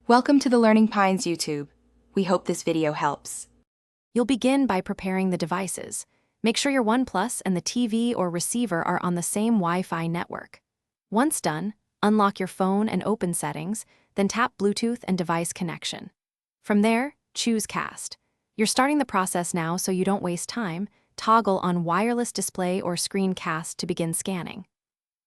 Welcome to the Learning Pines YouTube. We hope this video helps. You'll begin by preparing the devices. Make sure your Oneplus and the TV or receiver are on the same Wi-Fi network. Once done, unlock your phone and open Settings, then tap Bluetooth and device connection. From there, choose Cast. You're starting the process now, so you don't waste time. Toggle on Wireless Display or Screen Cast to begin scanning.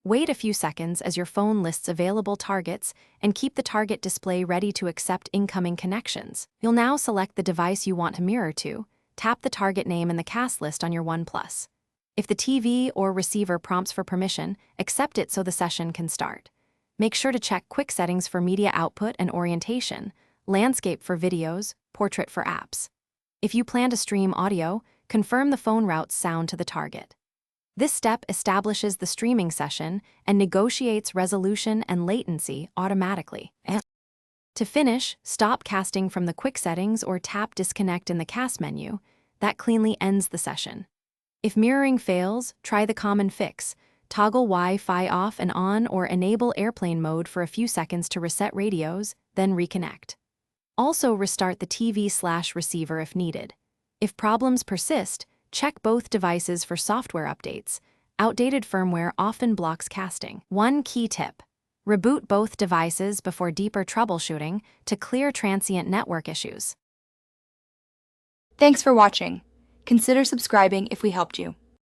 Wait a few seconds as your phone lists available targets and keep the target display ready to accept incoming connections. You'll now select the device you want to mirror to. Tap the target name in the cast list on your Oneplus. If the TV or receiver prompts for permission, accept it so the session can start. Make sure to check quick settings for media output and orientation, landscape for videos, portrait for apps. If you plan to stream audio, confirm the phone routes sound to the target. This step establishes the streaming session and negotiates resolution and latency automatically. To finish, stop casting from the quick settings or tap disconnect in the cast menu. That cleanly ends the session. If mirroring fails, try the common fix. Toggle Wi-Fi off and on or enable airplane mode for a few seconds to reset radios, then reconnect. Also restart the TV/receiver if needed. If problems persist, check both devices for software updates. Outdated firmware often blocks casting. One key tip: reboot both devices before deeper troubleshooting to clear transient network issues. Thanks for watching. Consider subscribing if we helped you.